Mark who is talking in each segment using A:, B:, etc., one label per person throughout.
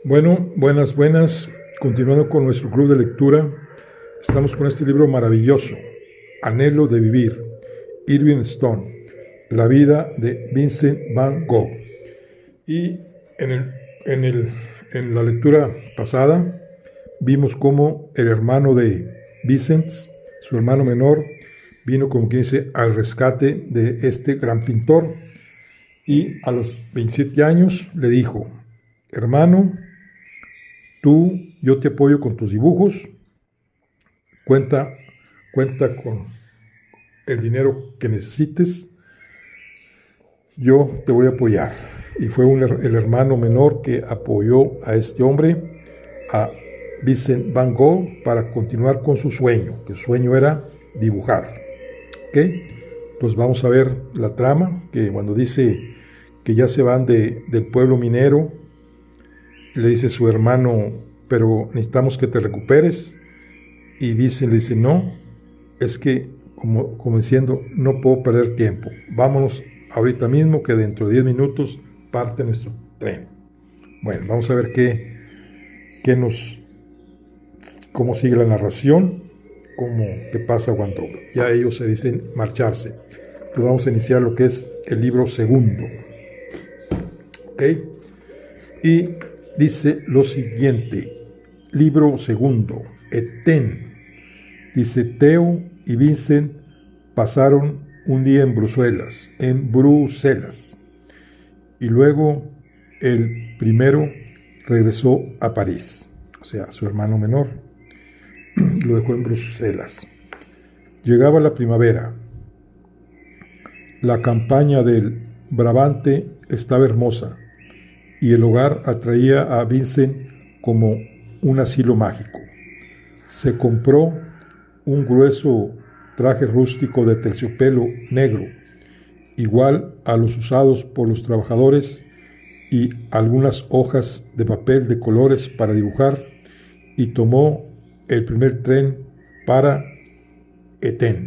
A: Bueno, buenas. Continuando con nuestro club de lectura, estamos con este libro maravilloso, Anhelo de vivir, Irving Stone, la vida de Vincent van Gogh. Y en la lectura pasada vimos cómo el hermano de Vincent, su hermano menor, vino, como quien dice, al rescate de este gran pintor, y a los 27 años le dijo: hermano, yo te apoyo con tus dibujos, cuenta con el dinero que necesites, yo te voy a apoyar. Y fue el hermano menor que apoyó a este hombre, a Vincent van Gogh, para continuar con su sueño, que su sueño era dibujar. ¿Ok? Entonces vamos a ver la trama, que cuando dice que ya se van del pueblo minero, le dice su hermano: pero necesitamos que te recuperes. Y le dice: no, es que como diciendo, no puedo perder tiempo, vámonos ahorita mismo, que dentro de 10 minutos parte nuestro tren. Bueno, vamos a ver cómo sigue la narración, qué pasa cuando ya ellos se dicen marcharse. Entonces vamos a iniciar lo que es el libro segundo. ¿Ok? Y dice lo siguiente: libro segundo, Eten. Dice: Theo y Vincent pasaron un día en Bruselas, y luego el primero regresó a París, o sea, su hermano menor lo dejó en Bruselas. Llegaba la primavera, la campaña del Brabante estaba hermosa, y el hogar atraía a Vincent como un asilo mágico. Se compró un grueso traje rústico de terciopelo negro, igual a los usados por los trabajadores, y algunas hojas de papel de colores para dibujar, y tomó el primer tren para Eten.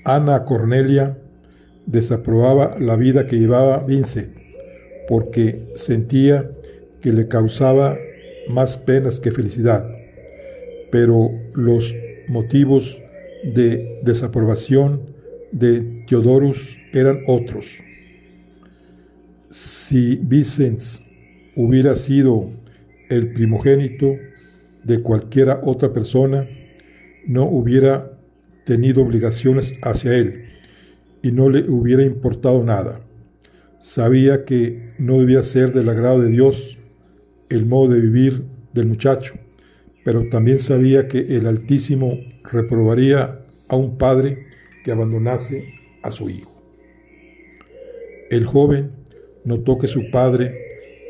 A: Ana Cornelia desaprobaba la vida que llevaba Vincent, porque sentía que le causaba más penas que felicidad, pero los motivos de desaprobación de Theodorus eran otros. Si Vincent hubiera sido el primogénito de cualquiera otra persona, no hubiera tenido obligaciones hacia él y no le hubiera importado nada. Sabía que no debía ser del agrado de Dios el modo de vivir del muchacho, pero también sabía que el Altísimo reprobaría a un padre que abandonase a su hijo. El joven notó que su padre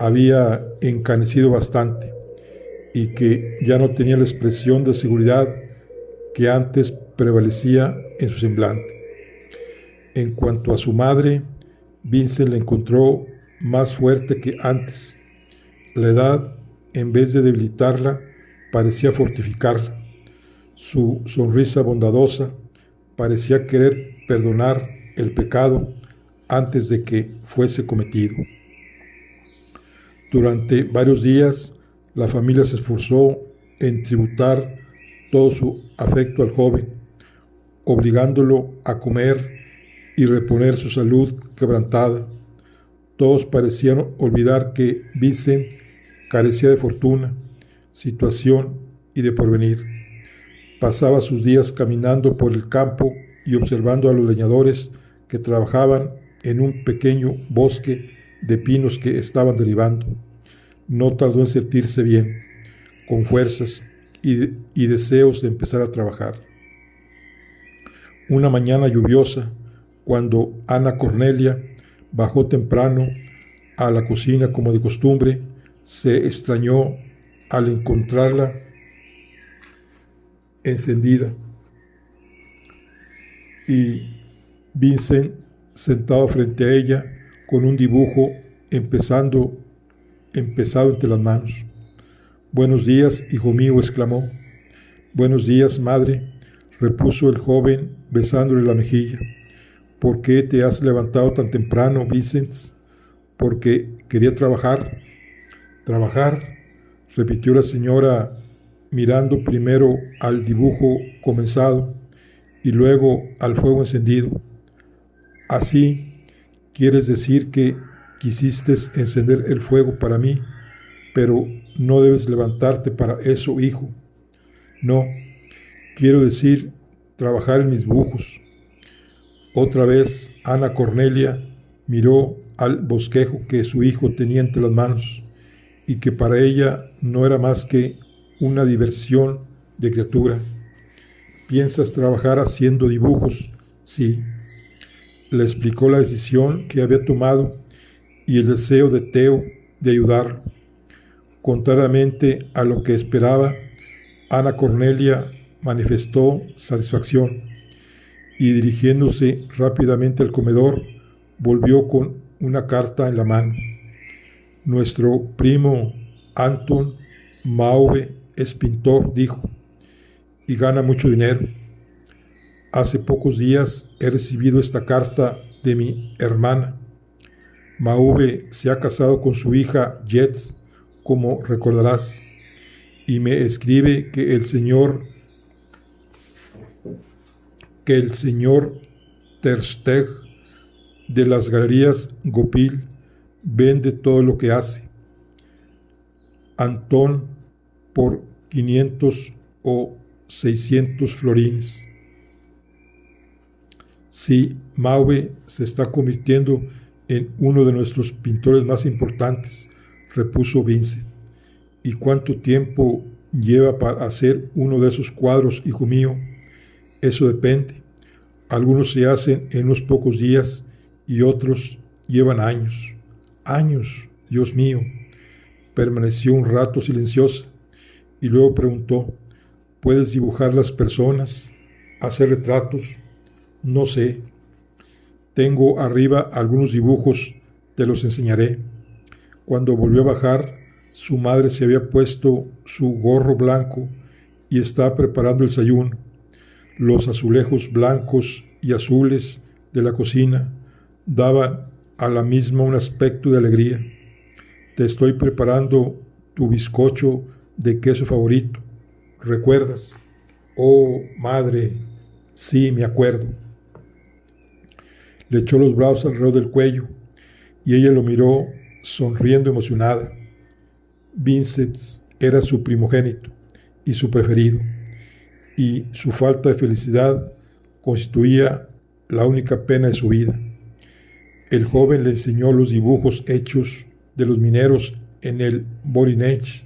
A: había encanecido bastante y que ya no tenía la expresión de seguridad que antes prevalecía en su semblante. En cuanto a su madre, Vincent la encontró más fuerte que antes. La edad, en vez de debilitarla, parecía fortificarla. Su sonrisa bondadosa parecía querer perdonar el pecado antes de que fuese cometido. Durante varios días, la familia se esforzó en tributar todo su afecto al joven, obligándolo a comer y reponer su salud quebrantada. Todos parecían olvidar que Vincent carecía de fortuna, situación y de porvenir. Pasaba sus días caminando por el campo y observando a los leñadores que trabajaban en un pequeño bosque de pinos que estaban derribando. No tardó en sentirse bien, con fuerzas y deseos de empezar a trabajar. Una mañana lluviosa, cuando Ana Cornelia bajó temprano a la cocina como de costumbre, se extrañó al encontrarla encendida y Vincent sentado frente a ella con un dibujo empezado entre las manos. «Buenos días, hijo mío», exclamó. «Buenos días, madre», repuso el joven besándole la mejilla. «¿Por qué te has levantado tan temprano, Vincent?». porque quería trabajar. Trabajar, repitió la señora, mirando primero al dibujo comenzado y luego al fuego encendido. Así, quieres decir que quisiste encender el fuego para mí, pero no debes levantarte para eso, hijo. No, quiero decir, trabajar en mis dibujos. Otra vez, Ana Cornelia miró al bosquejo que su hijo tenía entre las manos y que para ella no era más que una diversión de criatura. ¿Piensas trabajar haciendo dibujos? Sí. Le explicó la decisión que había tomado y el deseo de Theo de ayudarlo. Contrariamente a lo que esperaba, Ana Cornelia manifestó satisfacción y, dirigiéndose rápidamente al comedor, volvió con una carta en la mano. Nuestro primo Anton Mauve es pintor, dijo, y gana mucho dinero. Hace pocos días he recibido esta carta de mi hermana. Mauve se ha casado con su hija Jet, como recordarás, y me escribe que el señor Tersteg de las galerías Gopil vende todo lo que hace. Antón por 500 o 600 florines. Sí, Mauve se está convirtiendo en uno de nuestros pintores más importantes, repuso Vincent. ¿Y cuánto tiempo lleva para hacer uno de esos cuadros, hijo mío? Eso depende. Algunos se hacen en unos pocos días y otros llevan años. Años, Dios mío. Permaneció un rato silenciosa y luego preguntó, ¿puedes dibujar las personas? ¿Hacer retratos? No sé. Tengo arriba algunos dibujos, te los enseñaré. Cuando volvió a bajar, su madre se había puesto su gorro blanco y estaba preparando el desayuno. Los azulejos blancos y azules de la cocina daban a la misma un aspecto de alegría. Te estoy preparando tu bizcocho de queso favorito. ¿Recuerdas? Oh, madre, sí, me acuerdo. Le echó los brazos alrededor del cuello y ella lo miró sonriendo emocionada. Vincent era su primogénito y su preferido, y su falta de felicidad constituía la única pena de su vida. El joven le enseñó los dibujos hechos de los mineros en el Voronezh.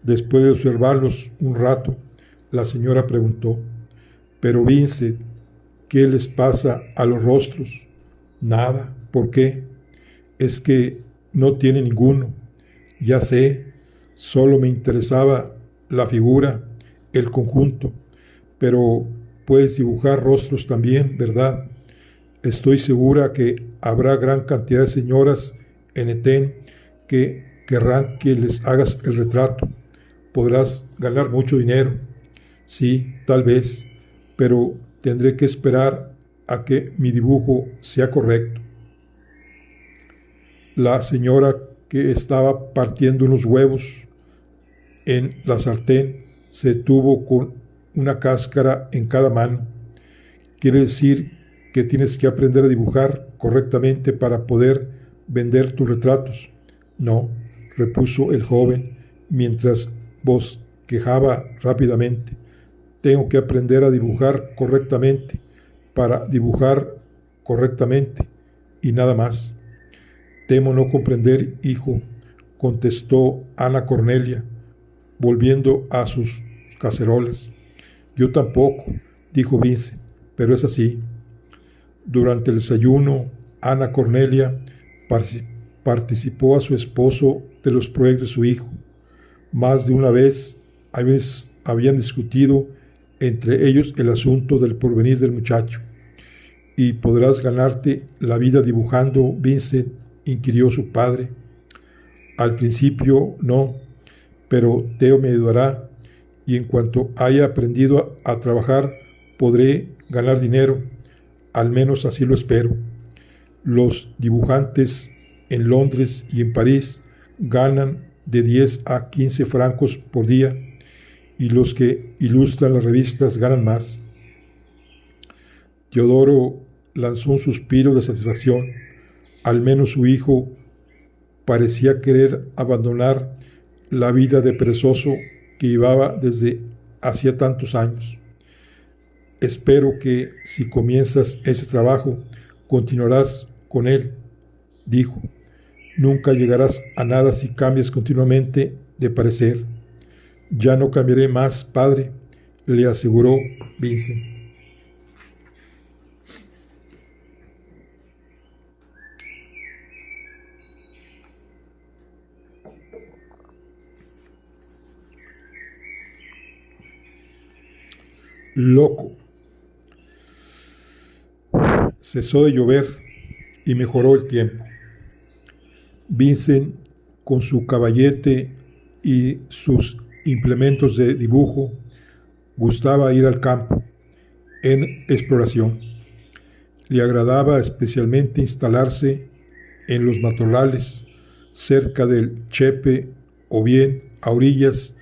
A: Después de observarlos un rato, la señora preguntó, «Pero Vincent, ¿qué les pasa a los rostros?» «Nada. ¿Por qué?» «Es que no tiene ninguno. Ya sé, solo me interesaba la figura, el conjunto. Pero puedes dibujar rostros también, ¿verdad? Estoy segura que habrá gran cantidad de señoras en Eten que querrán que les hagas el retrato. Podrás ganar mucho dinero. Sí, tal vez, pero tendré que esperar a que mi dibujo sea correcto». La señora, que estaba partiendo unos huevos en la sartén, se detuvo con una cáscara en cada mano. «¿Quiere decir que tienes que aprender a dibujar correctamente para poder vender tus retratos?» «No», repuso el joven mientras bosquejaba rápidamente. «Tengo que aprender a dibujar correctamente para dibujar correctamente y nada más». «Temo no comprender, hijo», contestó Ana Cornelia, volviendo a sus cacerolas. «Yo tampoco», dijo Vincent, «pero es así». Durante el desayuno, Ana Cornelia participó a su esposo de los proyectos de su hijo. Más de una vez habían discutido entre ellos el asunto del porvenir del muchacho. «¿Y podrás ganarte la vida dibujando, Vincent?», inquirió su padre. «Al principio no, pero Theo me ayudará y en cuanto haya aprendido a trabajar podré ganar dinero, al menos así lo espero. Los dibujantes en Londres y en París ganan de 10 a 15 francos por día y los que ilustran las revistas ganan más. Teodoro lanzó un suspiro de satisfacción. Al menos su hijo parecía querer abandonar la vida de perezoso que llevaba desde hacía tantos años. Espero que si comienzas ese trabajo, continuarás con él, dijo. Nunca llegarás a nada si cambias continuamente de parecer. Ya no cambiaré más, padre, le aseguró Vincent. Loco. Cesó de llover y mejoró el tiempo. Vincent, con su caballete y sus implementos de dibujo, gustaba ir al campo en exploración. Le agradaba especialmente instalarse en los matorrales cerca del Chepe o bien a orillas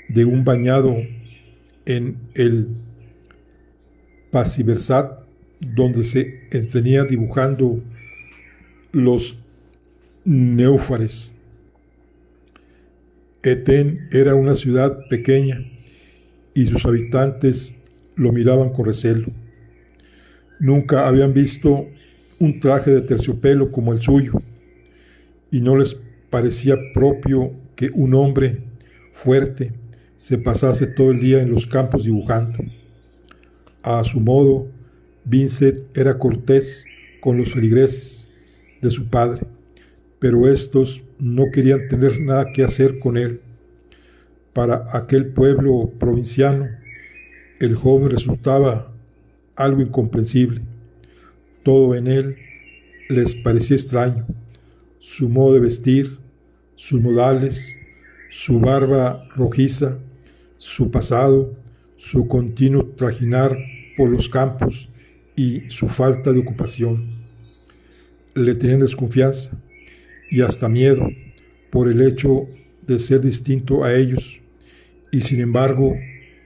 A: de un bañado en el Pasiversat, donde se entretenía dibujando los néufares. Eten era una ciudad pequeña y sus habitantes lo miraban con recelo. Nunca habían visto un traje de terciopelo como el suyo y no les parecía propio que un hombre fuerte se pasase todo el día en los campos dibujando. A su modo, Vincent era cortés con los feligreses de su padre, pero estos no querían tener nada que hacer con él. Para aquel pueblo provinciano, el joven resultaba algo incomprensible. Todo en él les parecía extraño: su modo de vestir, sus modales, su barba rojiza, su pasado, su continuo trajinar por los campos y su falta de ocupación. Le tenían desconfianza y hasta miedo por el hecho de ser distinto a ellos, y sin embargo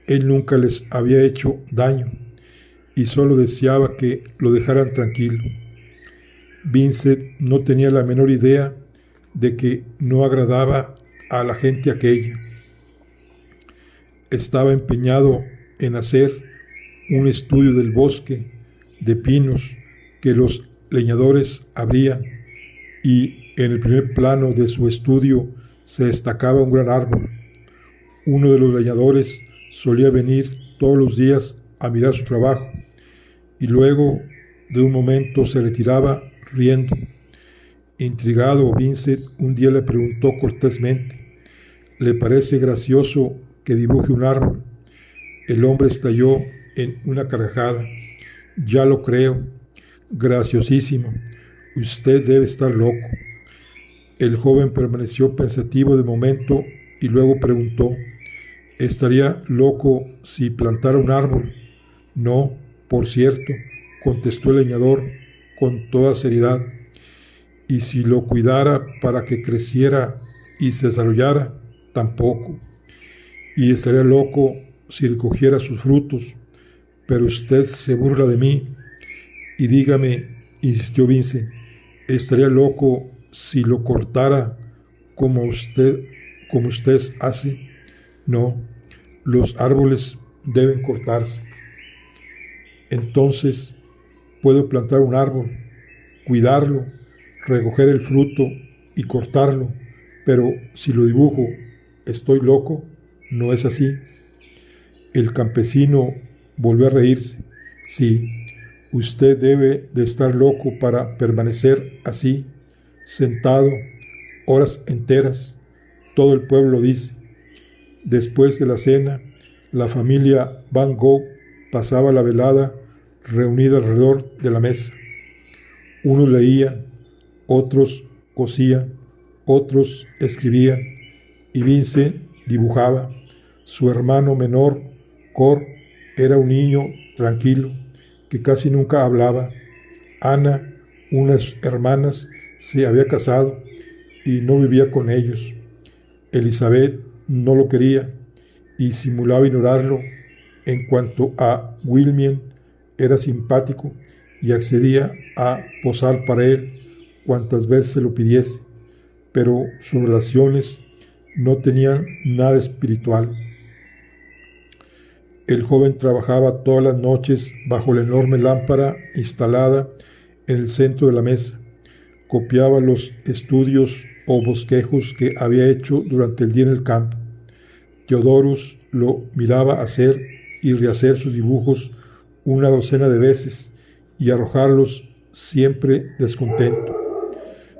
A: él nunca les había hecho daño y solo deseaba que lo dejaran tranquilo. Vincent no tenía la menor idea de que no agradaba a la gente aquella. Estaba empeñado en hacer un estudio del bosque de pinos que los leñadores abrían, y en el primer plano de su estudio se destacaba un gran árbol. Uno de los leñadores solía venir todos los días a mirar su trabajo y luego de un momento se retiraba riendo. Intrigado, Vincent un día le preguntó cortésmente: ¿le parece gracioso que dibuje un árbol? El hombre estalló en una carcajada. Ya lo creo, graciosísimo. Usted debe estar loco. El joven permaneció pensativo de momento y luego preguntó: ¿estaría loco si plantara un árbol? No, por cierto, contestó el leñador con toda seriedad. ¿Y si lo cuidara para que creciera y se desarrollara? Tampoco. ¿Y estaría loco si recogiera sus frutos? Pero usted se burla de mí. Y dígame, insistió Vincent, ¿estaría loco si lo cortara como usted hace? No, los árboles deben cortarse. Entonces, puedo plantar un árbol, cuidarlo, recoger el fruto y cortarlo, pero si lo dibujo, ¿estoy loco? ¿No es así? El campesino volvió a reírse. Sí, usted debe de estar loco para permanecer así, sentado, horas enteras. Todo el pueblo dice. Después de la cena, la familia Van Gogh pasaba la velada reunida alrededor de la mesa. Unos leían, otros cosían, otros escribían, y Vincent dibujaba. Su hermano menor, Cor, era un niño tranquilo que casi nunca hablaba. Ana, unas hermanas, se había casado y no vivía con ellos. Elizabeth no lo quería y simulaba ignorarlo. En cuanto a William, era simpático y accedía a posar para él cuantas veces se lo pidiese, pero sus relaciones no tenían nada espiritual. El joven trabajaba todas las noches bajo la enorme lámpara instalada en el centro de la mesa. Copiaba los estudios o bosquejos que había hecho durante el día en el campo. Teodorus lo miraba hacer y rehacer sus dibujos una docena de veces y arrojarlos siempre descontento.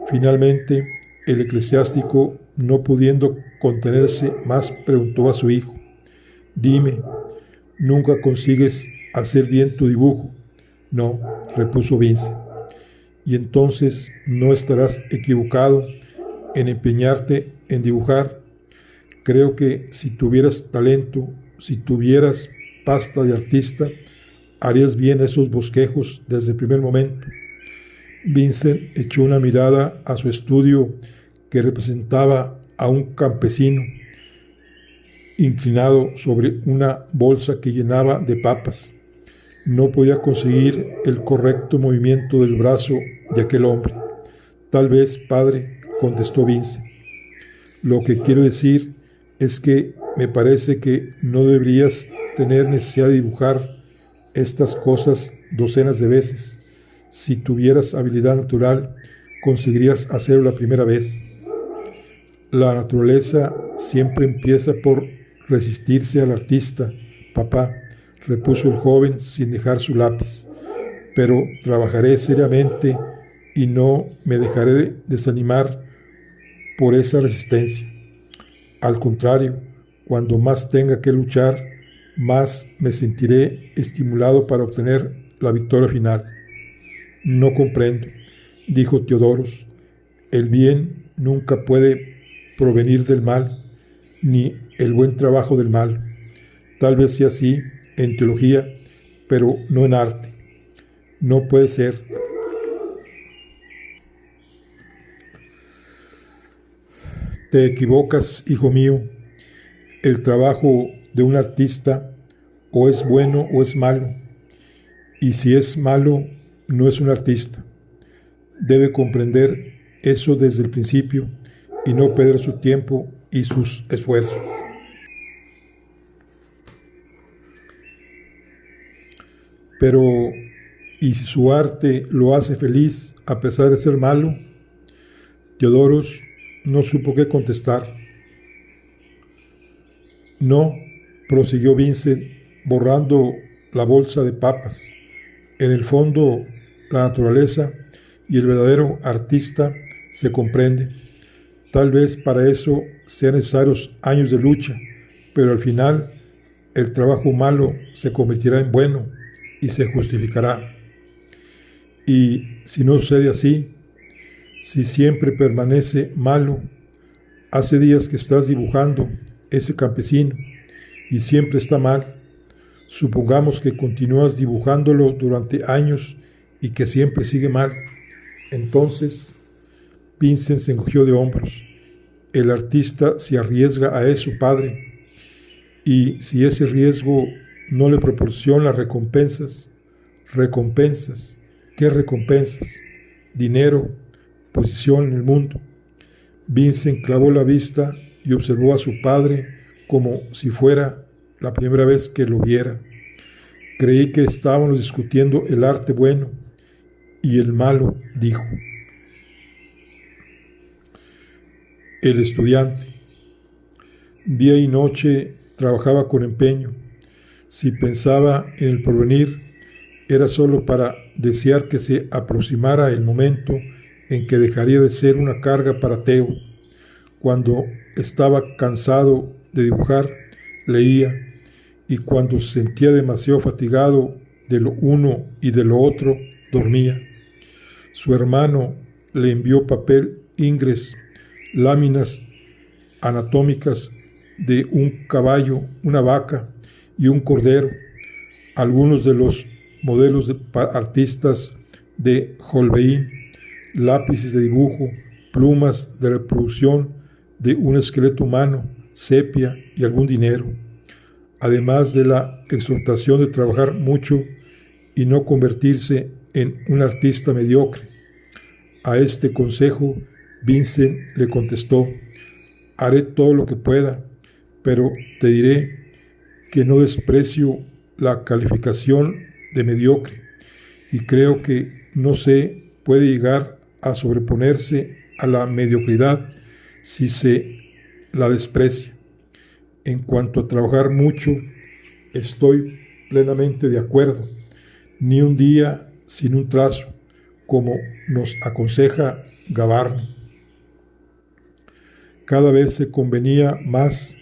A: Finalmente, el eclesiástico, no pudiendo contenerse más, preguntó a su hijo: «Dime, ¿nunca consigues hacer bien tu dibujo?» «No», repuso Vince. «Y entonces no estarás equivocado en empeñarte en dibujar. Creo que si tuvieras talento, si tuvieras pasta de artista, harías bien esos bosquejos desde el primer momento». Vincent echó una mirada a su estudio, que representaba a un campesino inclinado sobre una bolsa que llenaba de papas. No podía conseguir el correcto movimiento del brazo de aquel hombre. «Tal vez, padre», contestó Vincent. «Lo que quiero decir es que me parece que no deberías tener necesidad de dibujar estas cosas docenas de veces. Si tuvieras habilidad natural, conseguirías hacerlo la primera vez». «La naturaleza siempre empieza por resistirse al artista, papá», repuso el joven sin dejar su lápiz. «Pero trabajaré seriamente y no me dejaré desanimar por esa resistencia. Al contrario, cuando más tenga que luchar, más me sentiré estimulado para obtener la victoria final». «No comprendo», dijo Teodorus. «El bien nunca puede provenir del mal, ni el buen trabajo del mal. Tal vez sea así en teología, pero no en arte. No puede ser». «Te equivocas, hijo mío. El trabajo de un artista o es bueno o es malo, y si es malo, no es un artista. Debe comprender eso desde el principio y no perder su tiempo y sus esfuerzos». «Pero, ¿y si su arte lo hace feliz a pesar de ser malo?». Teodorus no supo qué contestar. «No», prosiguió Vincent, borrando la bolsa de papas. «En el fondo, la naturaleza y el verdadero artista se comprenden. Tal vez para eso sean necesarios años de lucha, pero al final el trabajo malo se convertirá en bueno y se justificará. Y si no sucede así, si siempre permanece malo, hace días que estás dibujando ese campesino y siempre está mal. Supongamos que continúas dibujándolo durante años y que siempre sigue mal. Entonces…». Vincent se encogió de hombros. «El artista se arriesga a eso, padre. Y si ese riesgo no le proporciona recompensas». «¿Recompensas? ¿Qué recompensas?». «Dinero, posición en el mundo». Vincent clavó la vista y observó a su padre como si fuera la primera vez que lo viera. «Creí que estábamos discutiendo el arte bueno y el malo», dijo. El estudiante. Día y noche trabajaba con empeño. Si pensaba en el porvenir, era solo para desear que se aproximara el momento en que dejaría de ser una carga para Teo. Cuando estaba cansado de dibujar, leía, y cuando se sentía demasiado fatigado de lo uno y de lo otro, dormía. Su hermano le envió papel ingres, láminas anatómicas de un caballo, una vaca y un cordero, algunos de los modelos de artistas de Holbein, lápices de dibujo, plumas de reproducción de un esqueleto humano, sepia y algún dinero, además de la exhortación de trabajar mucho y no convertirse en un artista mediocre. A este consejo, Vincent le contestó: haré todo lo que pueda, pero te diré que no desprecio la calificación de mediocre y creo que no se puede llegar a sobreponerse a la mediocridad si se la desprecia. En cuanto a trabajar mucho, estoy plenamente de acuerdo. Ni un día sin un trazo, como nos aconseja Gavarni. Cada vez se convenía más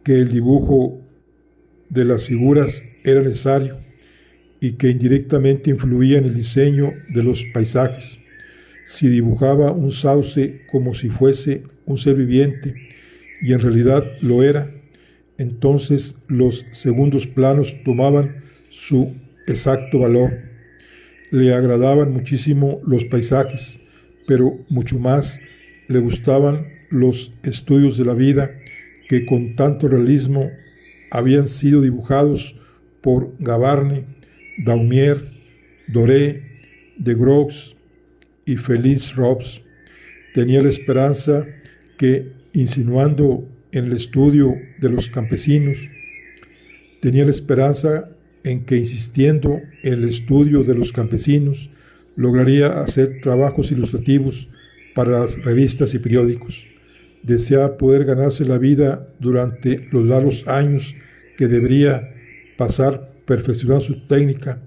A: que el dibujo de las figuras era necesario y que indirectamente influía en el diseño de los paisajes. Si dibujaba un sauce como si fuese un ser viviente, y en realidad lo era, entonces los segundos planos tomaban su exacto valor. Le agradaban muchísimo los paisajes, pero mucho más le gustaban los estudios de la vida que con tanto realismo habían sido dibujados por Gavarni, Daumier, Doré, de Grox y Félix Robes. Tenía la esperanza que, insinuando en el estudio de los campesinos, insistiendo en el estudio de los campesinos, lograría hacer trabajos ilustrativos para las revistas y periódicos. Deseaba poder ganarse la vida durante los largos años que debería pasar perfeccionando su técnica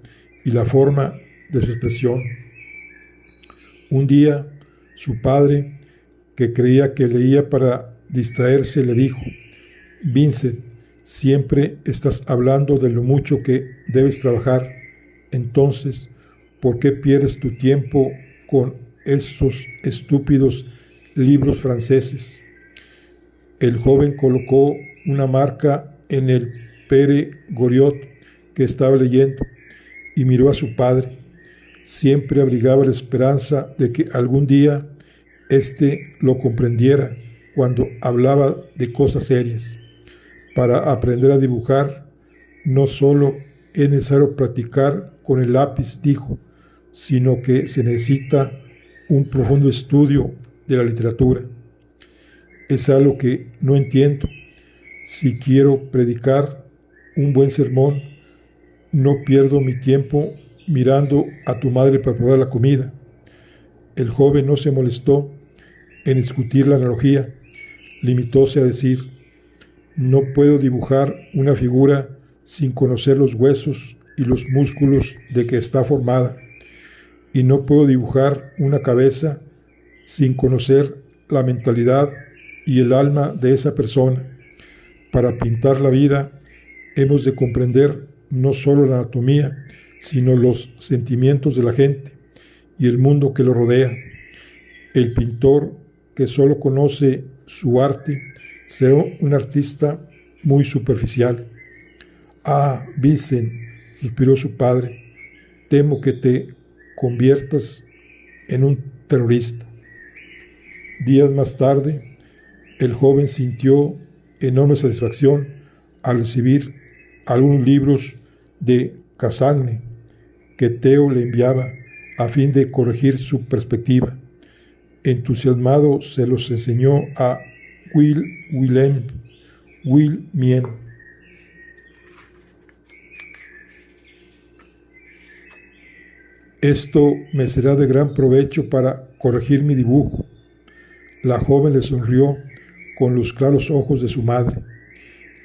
A: y la forma de su expresión. Un día, su padre, que creía que leía para distraerse, le dijo: Vincent, siempre estás hablando de lo mucho que debes trabajar. Entonces, ¿por qué pierdes tu tiempo con esos estúpidos libros franceses? El joven colocó una marca en el Pere Goriot que estaba leyendo y miró a su padre. Siempre abrigaba la esperanza de que algún día éste lo comprendiera cuando hablaba de cosas serias. Para aprender a dibujar, no solo es necesario practicar con el lápiz, dijo, sino que se necesita un profundo estudio de la literatura. Es algo que no entiendo. Si quiero predicar un buen sermón, no pierdo mi tiempo mirando a tu madre preparar la comida. El joven no se molestó en discutir la analogía. Limitóse a decir: no puedo dibujar una figura sin conocer los huesos y los músculos de que está formada, y no puedo dibujar una cabeza sin conocer la mentalidad y el alma de esa persona. Para pintar la vida hemos de comprender no solo la anatomía, sino los sentimientos de la gente y el mundo que lo rodea. El pintor que solo conoce su arte será un artista muy superficial. Ah, Vincent, suspiró su padre, temo que te conviertas en un terrorista. Días más tarde, el joven sintió enorme satisfacción al recibir algunos libros de Cassagne que Theo le enviaba a fin de corregir su perspectiva. Entusiasmado se los enseñó a Wilhelm Mien. Esto me será de gran provecho para corregir mi dibujo. La joven le sonrió con los claros ojos de su madre.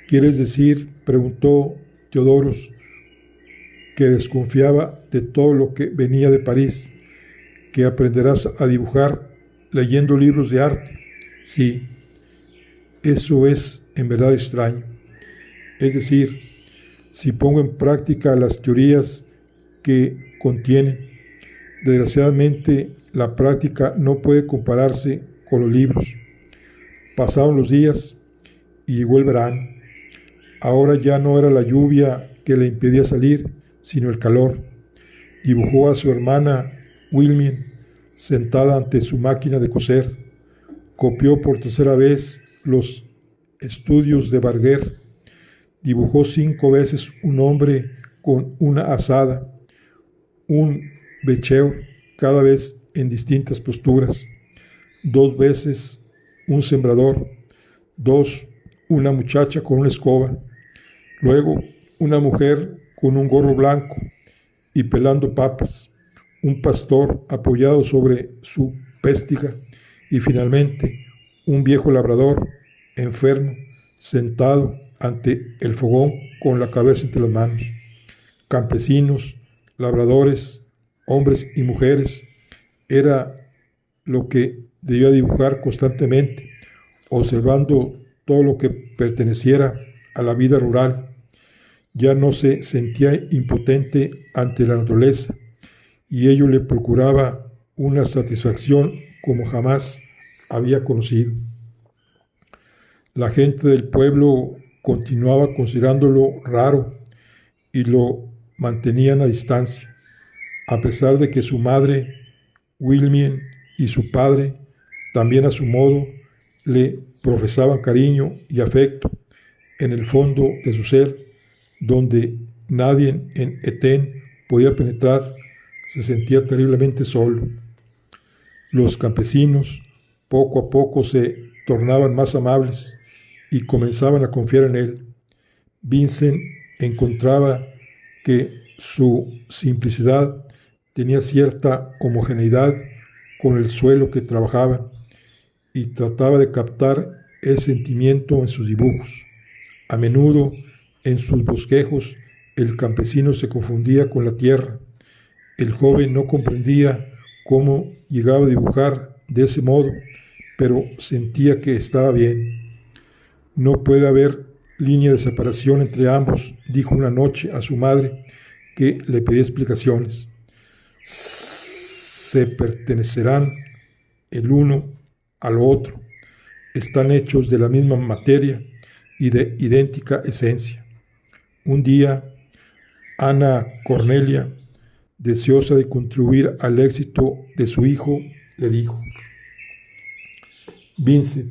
A: ¿Quieres decir, preguntó Teodoros, que desconfiaba de todo lo que venía de París, que aprenderás a dibujar leyendo libros de arte? Sí, eso es en verdad extraño. Es decir, si pongo en práctica las teorías que contienen, desgraciadamente la práctica no puede compararse con los libros. Pasaron los días y llegó el verano. Ahora ya no era la lluvia que le impedía salir, sino el calor. Dibujó a su hermana Wilhelmine sentada ante su máquina de coser. Copió por tercera vez los estudios de Barguer. Dibujó 5 veces un hombre con una azada, un becheur, cada vez en distintas posturas. 2 veces un sembrador. 2, una muchacha con una escoba. Luego, una mujer con un gorro blanco y pelando papas. Un pastor apoyado sobre su péstiga. Y finalmente, un viejo labrador, enfermo, sentado ante el fogón con la cabeza entre las manos. Campesinos, labradores, hombres y mujeres, era lo que debía dibujar constantemente, observando todo lo que perteneciera a la vida rural. Ya no se sentía impotente ante la naturaleza, y ello le procuraba una satisfacción como jamás había conocido. La gente del pueblo continuaba considerándolo raro y lo mantenían a distancia, a pesar de que su madre, Wilmien, y su padre, también a su modo, le profesaban cariño y afecto en el fondo de su ser, donde nadie en Eten podía penetrar. Se sentía terriblemente solo. Los campesinos poco a poco se tornaban más amables y comenzaban a confiar en él. Vincent encontraba que su simplicidad tenía cierta homogeneidad con el suelo que trabajaban y trataba de captar ese sentimiento en sus dibujos. A menudo, en sus bosquejos, el campesino se confundía con la tierra. El joven no comprendía cómo llegaba a dibujar de ese modo, pero sentía que estaba bien. No puede haber línea de separación entre ambos, dijo una noche a su madre, que le pedía explicaciones. Se pertenecerán el uno al otro, están hechos de la misma materia y de idéntica esencia. Un día, Ana Cornelia, deseosa de contribuir al éxito de su hijo, le dijo: Vincent,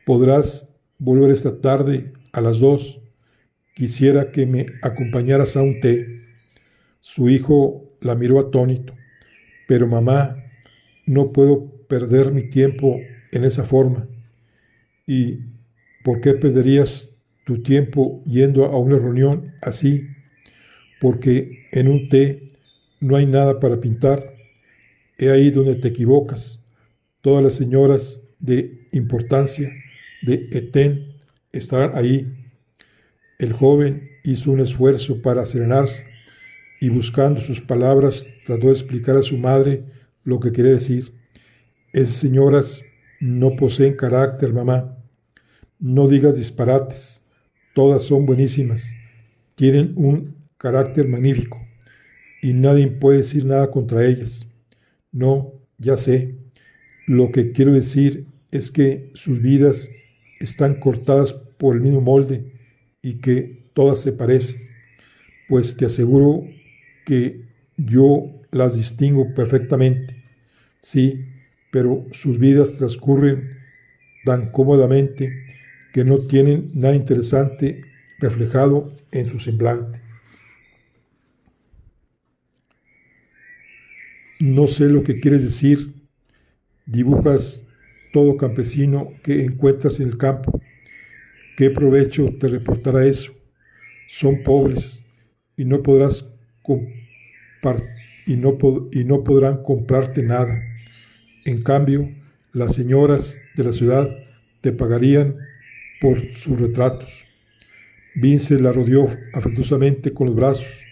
A: ¿podrás volver esta tarde a las 2? Quisiera que me acompañaras a un té. Su hijo la miró atónito. Pero mamá, no puedo perder mi tiempo en esa forma. ¿Y por qué perderías tu tiempo yendo a una reunión así? Porque en un té no hay nada para pintar. He ahí donde te equivocas. Todas las señoras de importancia de Eten estarán ahí. El joven hizo un esfuerzo para serenarse y buscando sus palabras trató de explicar a su madre lo que quería decir. Esas señoras no poseen carácter, mamá. No digas disparates. Todas son buenísimas. Tienen un carácter magnífico y nadie puede decir nada contra ellas. No, ya sé. Lo que quiero decir es que sus vidas están cortadas por el mismo molde y que todas se parecen. Pues te aseguro que yo las distingo perfectamente. Sí, pero sus vidas transcurren tan cómodamente que no tienen nada interesante reflejado en su semblante. No sé lo que quieres decir. Dibujas todo campesino que encuentras en el campo. ¿Qué provecho te reportará eso? Son pobres y no podrán comprarte nada. En cambio, las señoras de la ciudad te pagarían por sus retratos. Vince la rodeó afectuosamente con los brazos.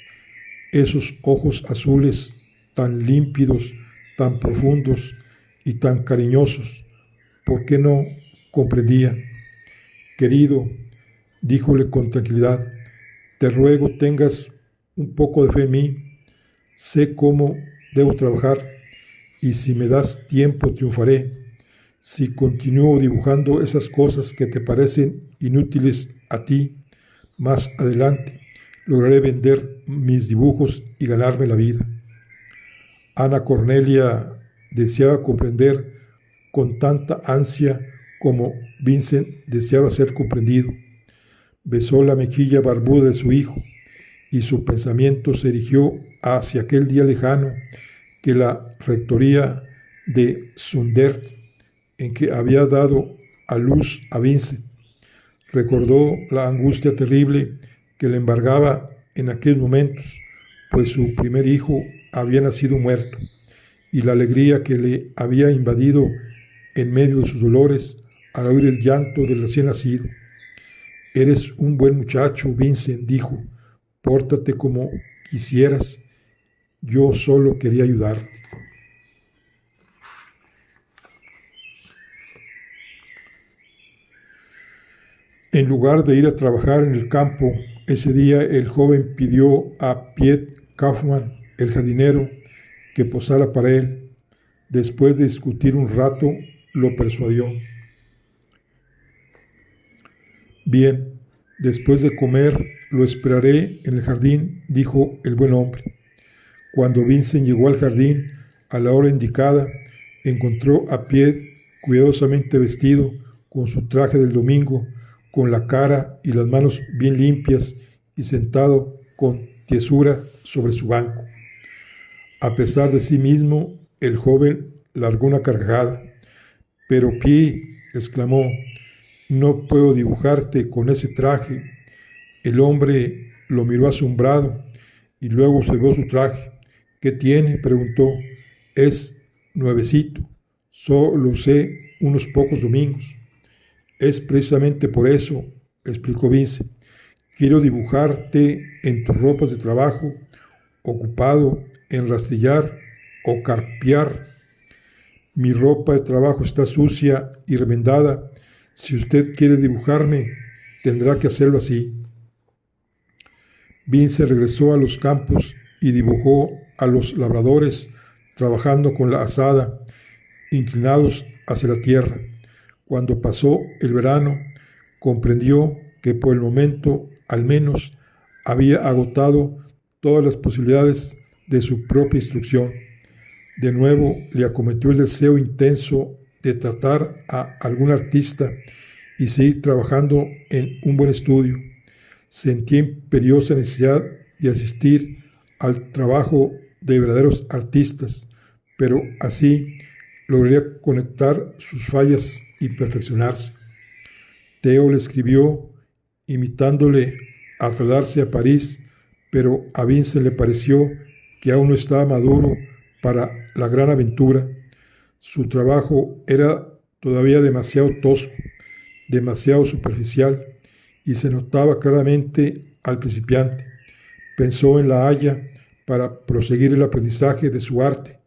A: Esos ojos azules tan límpidos, tan profundos y tan cariñosos, ¿por qué no comprendía? Querido, díjole con tranquilidad, te ruego tengas un poco de fe en mí. Sé cómo debo trabajar y si me das tiempo triunfaré. Si continúo dibujando esas cosas que te parecen inútiles a ti, más adelante lograré vender mis dibujos y ganarme la vida. Ana Cornelia deseaba comprender con tanta ansia como Vincent deseaba ser comprendido. Besó la mejilla barbuda de su hijo y su pensamiento se dirigió hacia aquel día lejano que la rectoría de Zundert, en que había dado a luz a Vincent. Recordó la angustia terrible que le embargaba en aquellos momentos, pues su primer hijo había nacido muerto, y la alegría que le había invadido en medio de sus dolores al oír el llanto del recién nacido. «Eres un buen muchacho, Vincent», dijo, «pórtate como quisieras, yo solo quería ayudarte». En lugar de ir a trabajar en el campo, ese día el joven pidió a Piet Kaufmann, el jardinero, que posara para él. Después de discutir un rato, lo persuadió. «Bien, después de comer lo esperaré en el jardín», dijo el buen hombre. Cuando Vincent llegó al jardín a la hora indicada, encontró a Piet cuidadosamente vestido con su traje del domingo, con la cara y las manos bien limpias y sentado con tiesura sobre su banco. A pesar de sí mismo, el joven largó una carcajada. «Pero Piet», exclamó, «no puedo dibujarte con ese traje». El hombre lo miró asombrado y luego observó su traje. «¿Qué tiene?», preguntó. «Es nuevecito, solo lo usé unos pocos domingos». «Es precisamente por eso», explicó Vincent. «Quiero dibujarte en tus ropas de trabajo, ocupado en rastrillar o carpiar. Mi ropa de trabajo está sucia y remendada. Si usted quiere dibujarme, tendrá que hacerlo así». Vincent regresó a los campos y dibujó a los labradores trabajando con la azada, inclinados hacia la tierra. Cuando pasó el verano, comprendió que por el momento, al menos, había agotado todas las posibilidades de su propia instrucción. De nuevo le acometió el deseo intenso de tratar a algún artista y seguir trabajando en un buen estudio. Sentía imperiosa necesidad de asistir al trabajo de verdaderos artistas, pero así lograría conectar sus fallas y perfeccionarse. Theo le escribió invitándole a trasladarse a París, pero a Vincent le pareció que aún no estaba maduro para la gran aventura. Su trabajo era todavía demasiado tosco, demasiado superficial, y se notaba claramente al principiante. Pensó en La Haya para proseguir el aprendizaje de su arte.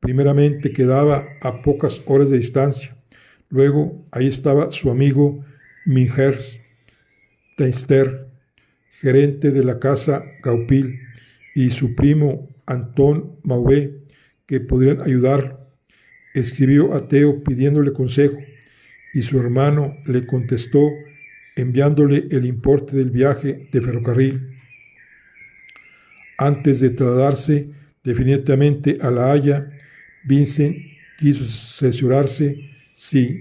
A: Primeramente quedaba a pocas horas de distancia. Luego ahí estaba su amigo Minger Teister, gerente de la casa Gaupil, y su primo Anton Maubé, que podrían ayudarlo. Escribió a Theo pidiéndole consejo, y su hermano le contestó enviándole el importe del viaje de ferrocarril. Antes de trasladarse definitivamente a La Haya, Vincent quiso cerciorarse si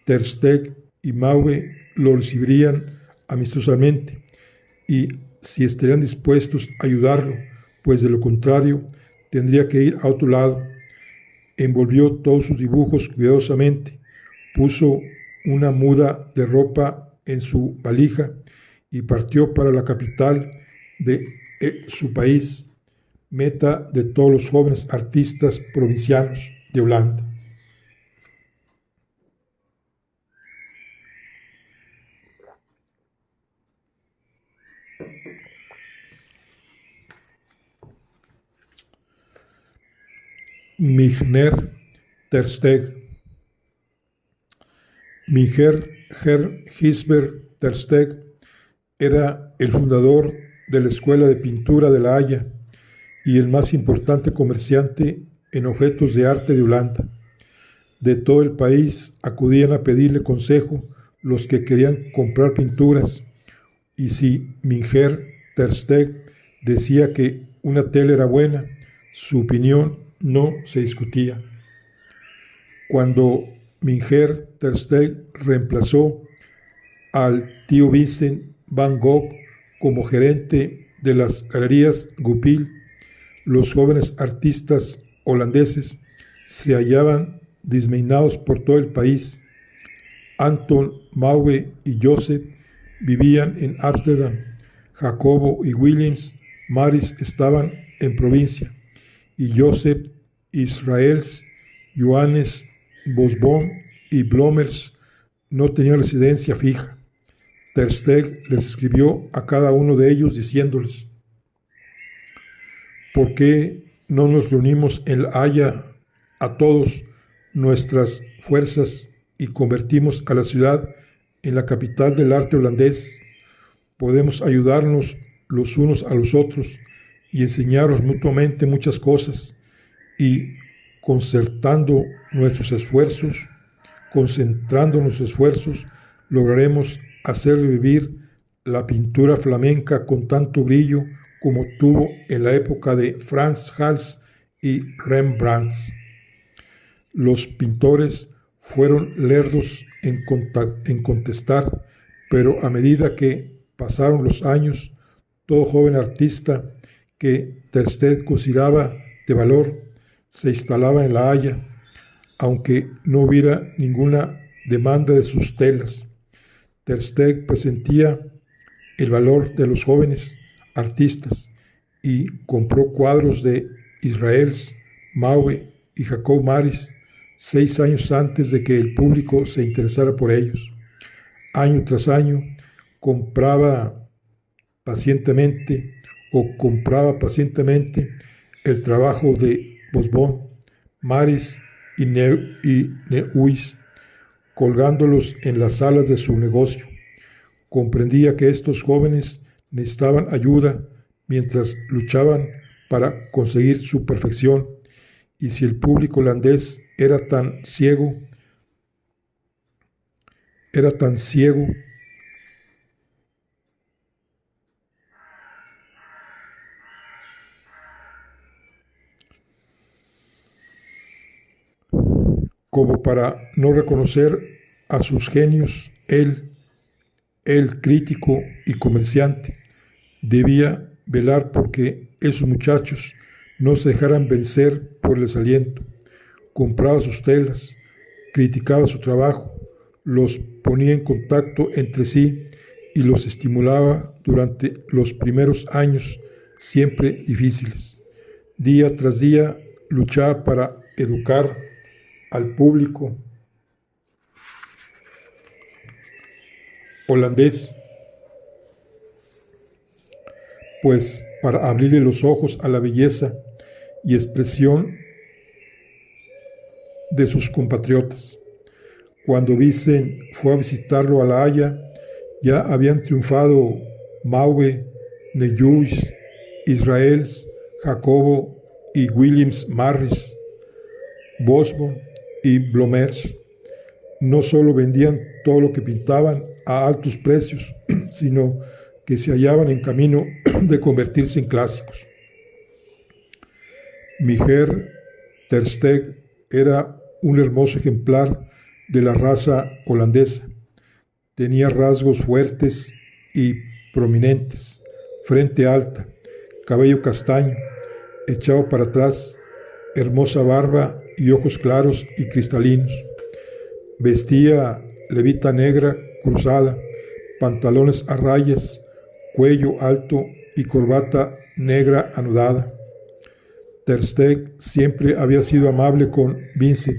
A: Ter Steg y Maube lo recibirían amistosamente y si estarían dispuestos a ayudarlo, pues de lo contrario tendría que ir a otro lado. Envolvió todos sus dibujos cuidadosamente, puso una muda de ropa en su valija y partió para la capital de su país, meta de todos los jóvenes artistas provincianos de Holanda. Minger Ter Steg. Minger Gisbert Ter Steg era el fundador de la Escuela de Pintura de La Haya y el más importante comerciante en objetos de arte de Holanda. De todo el país acudían a pedirle consejo los que querían comprar pinturas, y si Minger Ter Steg decía que una tela era buena, su opinión no se discutía. Cuando Minger Tersteeg reemplazó al tío Vincent van Gogh como gerente de las galerías Goupil, los jóvenes artistas holandeses se hallaban disseminados por todo el país. Anton Mauve y Joseph vivían en Ámsterdam, Jacobo y Williams Maris estaban en provincia, y Joseph Israels, Johannes Bosboom y Blomers no tenían residencia fija. Tersteeg les escribió a cada uno de ellos diciéndoles: ¿por qué no nos reunimos en La Haya a todos nuestras fuerzas y convertimos a la ciudad en la capital del arte holandés? Podemos ayudarnos los unos a los otros y enseñarnos mutuamente muchas cosas, y concentrando nuestros esfuerzos, lograremos hacer revivir la pintura flamenca con tanto brillo como tuvo en la época de Frans Hals y Rembrandt. Los pintores fueron lerdos en contestar, pero a medida que pasaron los años, todo joven artista que Tersteeg consideraba de valor se instalaba en La Haya, aunque no hubiera ninguna demanda de sus telas. Tersteeg presentía el valor de los jóvenes artistas y compró cuadros de Israels, Mauve y Jacob Maris 6 años antes de que el público se interesara por ellos. Año tras año compraba pacientemente el trabajo de Bosboom, Maris y Neuys, colgándolos en las salas de su negocio. Comprendía que estos jóvenes necesitaban ayuda mientras luchaban para conseguir su perfección, y si el público holandés era tan ciego como para no reconocer a sus genios. El crítico y comerciante, debía velar porque esos muchachos no se dejaran vencer por el desaliento. Compraba sus telas, criticaba su trabajo, los ponía en contacto entre sí y los estimulaba durante los primeros años, siempre difíciles. Día tras día luchaba para educar al público holandés, pues para abrirle los ojos a la belleza y expresión de sus compatriotas. Cuando Vincent fue a visitarlo a La Haya, ya habían triunfado Mauve, Neuys, Israels, Jacobo y Williams Maris, Bosboom y Blomers. No solo vendían todo lo que pintaban a altos precios, sino que se hallaban en camino de convertirse en clásicos. Minger Tersteeg era un hermoso ejemplar de la raza holandesa. Tenía rasgos fuertes y prominentes, frente alta, cabello castaño, echado para atrás, hermosa barba y ojos claros y cristalinos. Vestía levita negra cruzada, pantalones a rayas, cuello alto y corbata negra anudada. Tersteeg siempre había sido amable con Vincent,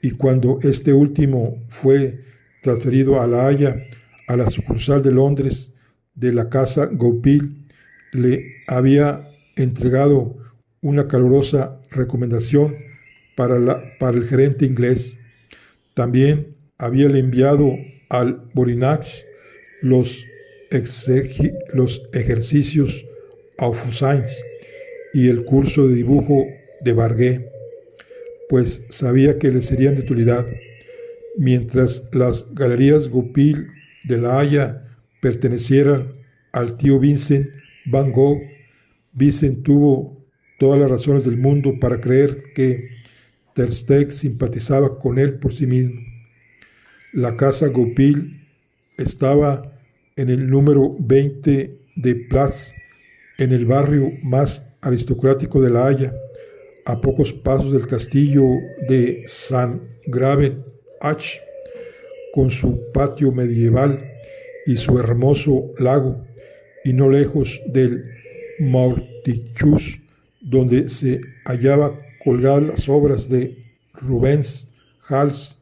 A: y cuando este último fue transferido a La Haya, a la sucursal de Londres de la casa Goupil, le había entregado una calurosa recomendación para el gerente inglés. También había enviado al Borinage los ejercicios Aufusens y el curso de dibujo de Barguet, pues sabía que le serían de utilidad. Mientras las galerías Goupil de La Haya pertenecieran al tío Vincent van Gogh, Vincent tuvo todas las razones del mundo para creer que Ter Steg simpatizaba con él por sí mismo. La casa Goupil estaba en el número 20 de Platz, en el barrio más aristocrático de La Haya, a pocos pasos del castillo de San Graven-Ach, con su patio medieval y su hermoso lago, y no lejos del Mauritius, donde se hallaba colgadas las obras de Rubens, Hals,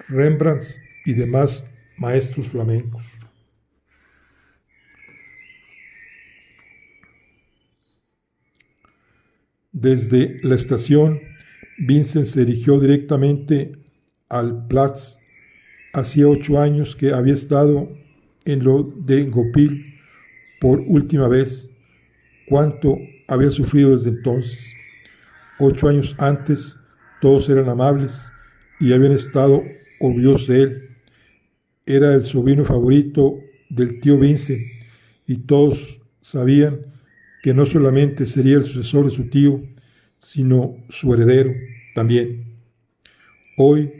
A: Rembrandt y demás maestros flamencos. Desde la estación, Vincent se dirigió directamente al Platz. Hacía 8 años que había estado en lo de Goupil por última vez. Cuánto había sufrido desde entonces. 8 años antes, todos eran amables y habían estado orgullosos de él. Era el sobrino favorito del tío Vincent y todos sabían que no solamente sería el sucesor de su tío, sino su heredero también. Hoy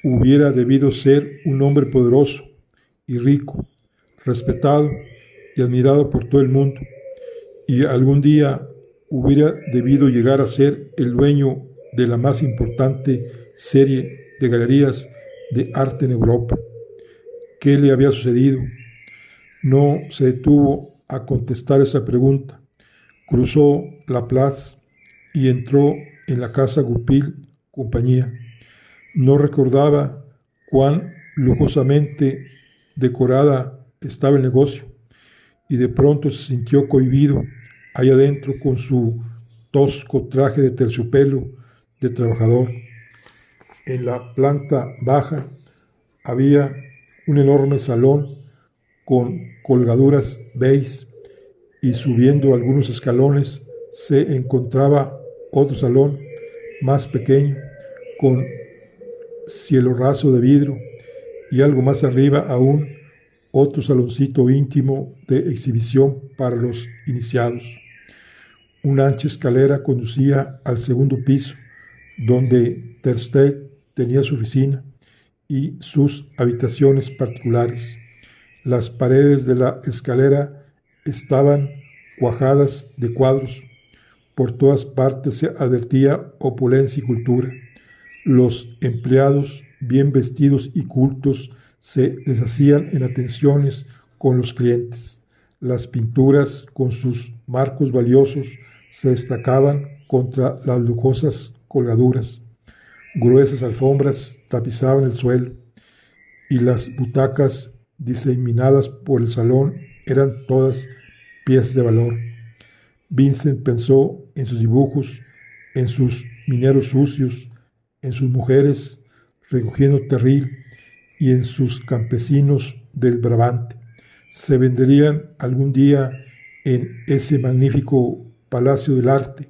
A: hubiera debido ser un hombre poderoso y rico, respetado y admirado por todo el mundo, y algún día hubiera debido llegar a ser el dueño de la más importante serie de galerías de arte en Europa. ¿Qué le había sucedido? No se detuvo a contestar esa pregunta. Cruzó la plaza y entró en la casa Goupil compañía. No recordaba cuán lujosamente decorada estaba el negocio y de pronto se sintió cohibido allá adentro con su tosco traje de terciopelo de trabajador. En la planta baja había un enorme salón con colgaduras beige y subiendo algunos escalones se encontraba otro salón más pequeño con cielo raso de vidrio y algo más arriba aún otro saloncito íntimo de exhibición para los iniciados. Una ancha escalera conducía al segundo piso, donde Ter Steg tenía su oficina y sus habitaciones particulares. Las paredes de la escalera estaban cuajadas de cuadros. Por todas partes se advertía opulencia y cultura. Los empleados, bien vestidos y cultos, se deshacían en atenciones con los clientes. Las pinturas, con sus marcos valiosos, se destacaban contra las lujosas colgaduras. Gruesas alfombras tapizaban el suelo y las butacas diseminadas por el salón eran todas piezas de valor. Vincent pensó en sus dibujos, en sus mineros sucios, en sus mujeres recogiendo terril y en sus campesinos del Brabante. Se venderían algún día en ese magnífico Palacio del Arte.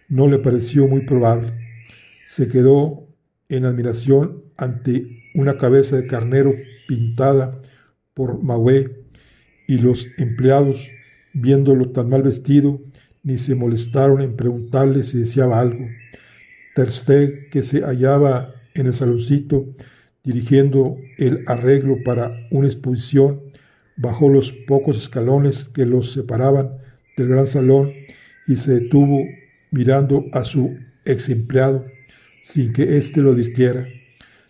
A: No le pareció muy probable. Se quedó en admiración ante una cabeza de carnero pintada por Mauve, y los empleados, viéndolo tan mal vestido, ni se molestaron en preguntarle si deseaba algo. Ter Steg, que se hallaba en el saloncito dirigiendo el arreglo para una exposición, bajó los pocos escalones que los separaban del gran salón y se detuvo mirando a su ex empleado sin que éste lo advirtiera.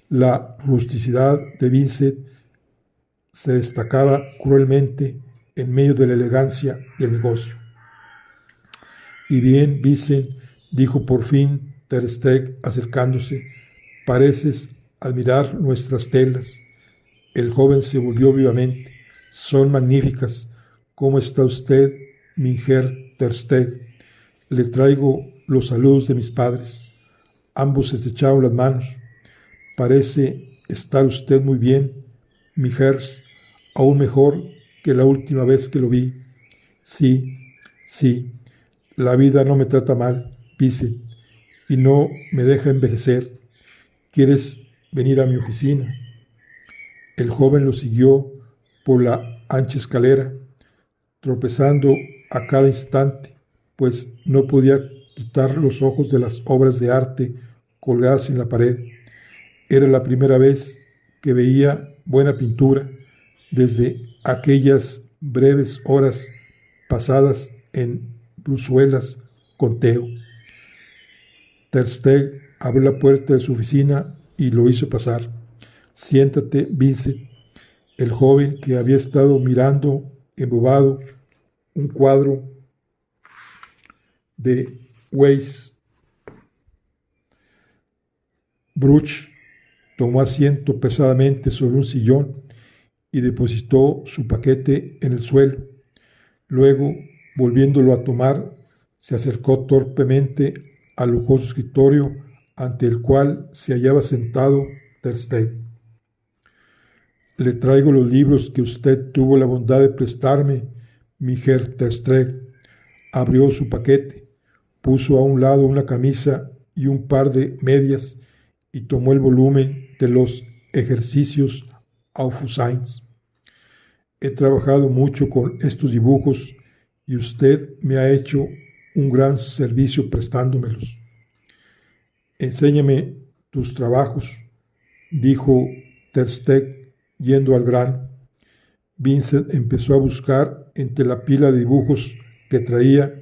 A: La rusticidad de Vincent se destacaba cruelmente en medio de la elegancia del negocio. «Y bien, Vincent», dijo por fin Ter Steg acercándose, «pareces admirar nuestras telas». El joven se volvió vivamente. «Son magníficas. ¿Cómo está usted, mi Herr Ter Steg? Le traigo los saludos de mis padres». Ambos estrecharon las manos. «Parece estar usted muy bien, mi Herr, aún mejor que la última vez que lo vi». «Sí, sí, la vida no me trata mal, Vincent, y no me deja envejecer. ¿Quieres venir a mi oficina?» El joven lo siguió por la ancha escalera, tropezando a cada instante, pues no podía quitar los ojos de las obras de arte colgadas en la pared. Era la primera vez que veía buena pintura desde aquellas breves horas pasadas en Bruselas con Theo. Ter Steg abrió la puerta de su oficina y lo hizo pasar. «Siéntate, Vincent». El joven, que había estado mirando embobado un cuadro de Weiss Bruch, tomó asiento pesadamente sobre un sillón y depositó su paquete en el suelo. Luego, volviéndolo a tomar, se acercó torpemente al lujoso escritorio ante el cual se hallaba sentado Ter Steg. «Le traigo los libros que usted tuvo la bondad de prestarme, mi Herr Ter Steg». Abrió su paquete, puso a un lado una camisa y un par de medias y tomó el volumen de los ejercicios Aufusseins. «He trabajado mucho con estos dibujos y usted me ha hecho un gran servicio prestándomelos». «Enséñame tus trabajos», dijo Ter Steg, yendo al grano. Vincent empezó a buscar entre la pila de dibujos que traía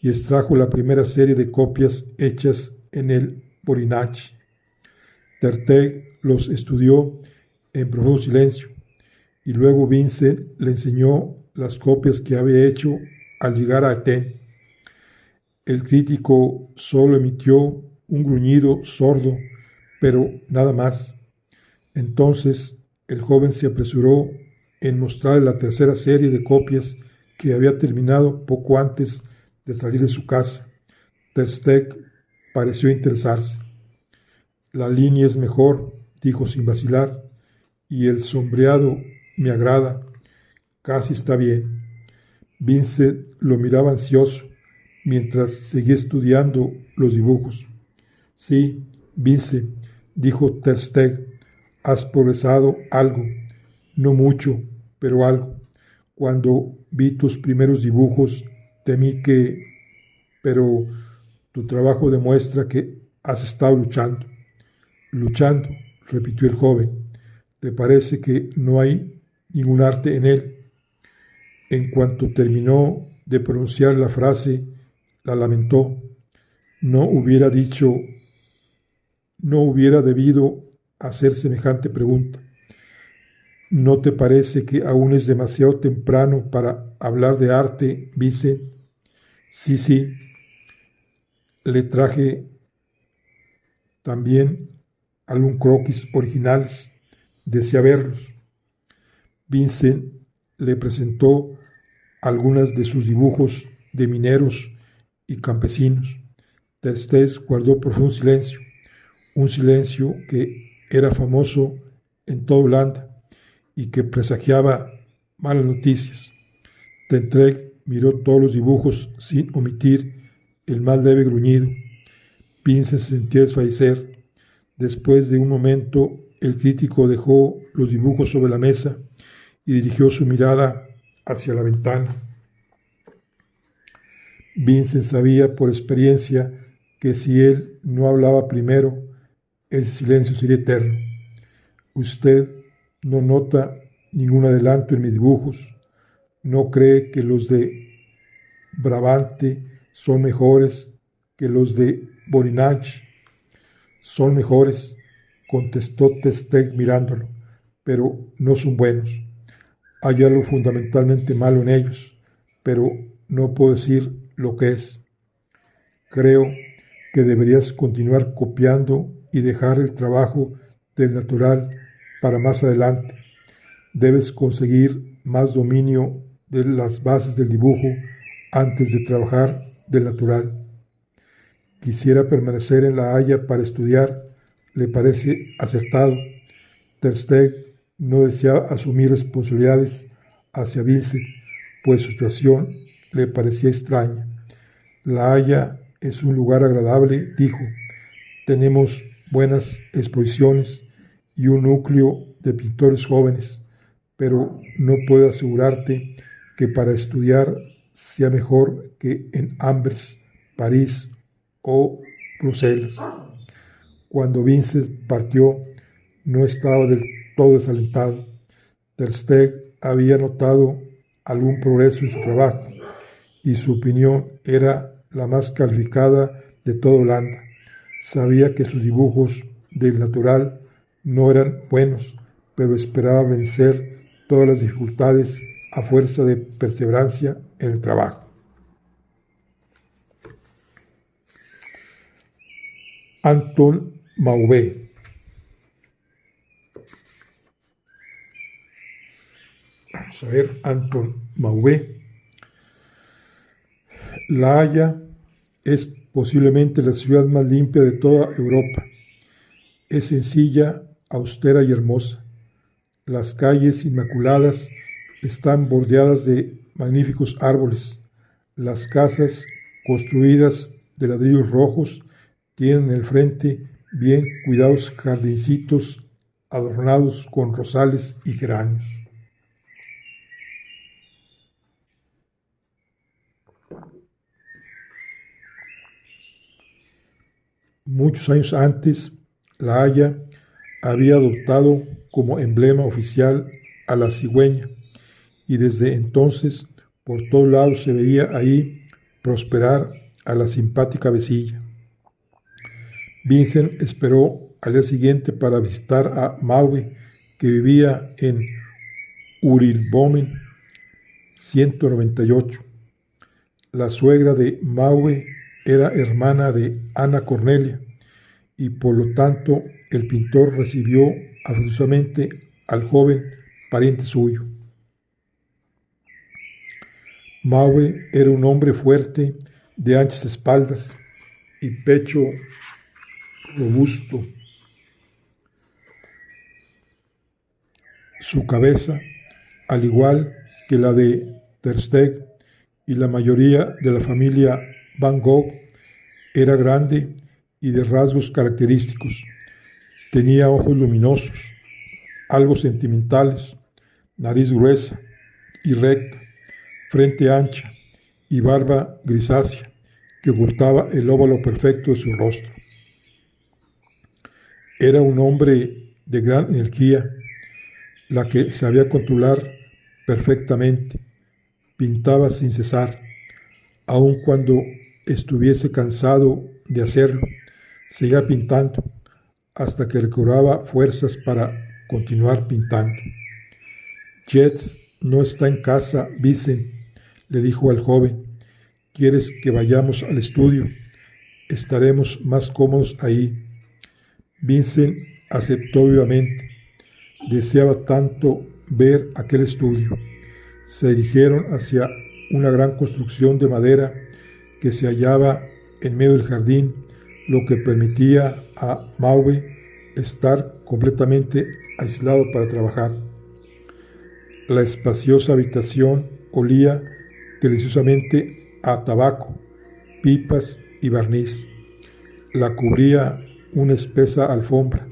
A: y extrajo la primera serie de copias hechas en el Borinage. Ter Steg los estudió en profundo silencio y luego Vincent le enseñó las copias que había hecho al llegar a Aten. El crítico solo emitió un gruñido sordo, pero nada más. Entonces el joven se apresuró en mostrarle la tercera serie de copias que había terminado poco antes de salir de su casa. Ter Steg pareció interesarse. «La línea es mejor», dijo sin vacilar, «y el sombreado me agrada. Casi está bien». Vincent lo miraba ansioso mientras seguía estudiando los dibujos. «Sí, Vincent», dijo Ter Steg, «has progresado algo, no mucho, pero algo. Cuando vi tus primeros dibujos, temí que... pero tu trabajo demuestra que has estado luchando». «Luchando», repitió el joven. «¿Le parece que no hay ningún arte en él?» En cuanto terminó de pronunciar la frase, la lamentó. No hubiera debido hacer semejante pregunta. «¿No te parece que aún es demasiado temprano para hablar de arte, Vincent?» Sí. Le traje también algún croquis originales. Desea verlos». Vincent le presentó algunas de sus dibujos de mineros y campesinos. Ter Steg guardó profundo silencio, un silencio que era famoso en toda Holanda y que presagiaba malas noticias. Ter Steg miró todos los dibujos sin omitir el más leve gruñido. Vincent se sentía desfallecer. Después de un momento, el crítico dejó los dibujos sobre la mesa y dirigió su mirada hacia la ventana. Vincent sabía por experiencia que si él no hablaba primero, ese silencio sería eterno. «Usted no nota ningún adelanto en mis dibujos. No cree que los de Brabante son mejores que los de Borinage». «Son mejores», contestó Ter Steg mirándolo, «pero no son buenos. Hay algo fundamentalmente malo en ellos, pero no puedo decir lo que es. Creo que deberías continuar copiando y dejar el trabajo del natural para más adelante. Debes conseguir más dominio de las bases del dibujo antes de trabajar del natural. Quisiera permanecer en La Haya para estudiar. ¿Le parece acertado?» Ter Steg no deseaba asumir responsabilidades hacia Vincent, pues su situación le parecía extraña. «La Haya es un lugar agradable», dijo. «Tenemos buenas exposiciones y un núcleo de pintores jóvenes, pero no puedo asegurarte que para estudiar sea mejor que en Amberes, París o Bruselas». Cuando Vincent partió, no estaba del todo desalentado. Ter Steg había notado algún progreso en su trabajo y su opinión era la más calificada de toda Holanda. Sabía que sus dibujos del natural no eran buenos, pero esperaba vencer todas las dificultades a fuerza de perseverancia en el trabajo. Anton Mauvais. Vamos a ver, Anton Mauvais. La Haya es posiblemente la ciudad más limpia de toda Europa. Es sencilla, austera y hermosa. Las calles inmaculadas están bordeadas de magníficos árboles. Las casas, construidas de ladrillos rojos, tienen en el frente bien cuidados jardincitos adornados con rosales y geranios. Muchos años antes, La Haya había adoptado como emblema oficial a la cigüeña y desde entonces por todos lados se veía ahí prosperar a la simpática avecilla. Vincent esperó al día siguiente para visitar a Mauvais, que vivía en Urilbomen 198. La suegra de Mauvais era hermana de Ana Cornelia y por lo tanto el pintor recibió afectuosamente al joven pariente suyo. Mauvais era un hombre fuerte, de anchas espaldas y pecho robusto. Su cabeza, al igual que la de Ter Steg y la mayoría de la familia Van Gogh, era grande y de rasgos característicos. Tenía ojos luminosos, algo sentimentales, nariz gruesa y recta, frente ancha y barba grisácea que ocultaba el óvalo perfecto de su rostro. Era un hombre de gran energía, la que sabía controlar perfectamente. Pintaba sin cesar, aun cuando estuviese cansado de hacerlo. Seguía pintando hasta que recobraba fuerzas para continuar pintando. Jets no está en casa, Vincent, le dijo al joven. ¿Quieres que vayamos al estudio? Estaremos más cómodos ahí. Vincent aceptó vivamente. Deseaba tanto ver aquel estudio. Se dirigieron hacia una gran construcción de madera que se hallaba en medio del jardín, lo que permitía a Mauvais estar completamente aislado para trabajar. La espaciosa habitación olía deliciosamente a tabaco, pipas y barniz. La cubría una espesa alfombra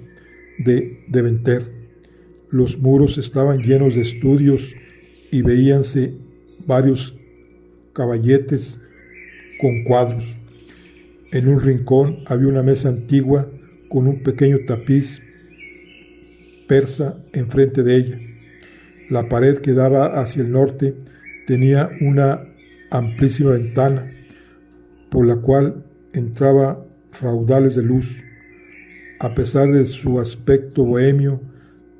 A: de Deventer. Los muros estaban llenos de estudios y veíanse varios caballetes con cuadros. En un rincón había una mesa antigua con un pequeño tapiz persa enfrente de ella. La pared que daba hacia el norte tenía una amplísima ventana por la cual entraba raudales de luz. A pesar de su aspecto bohemio,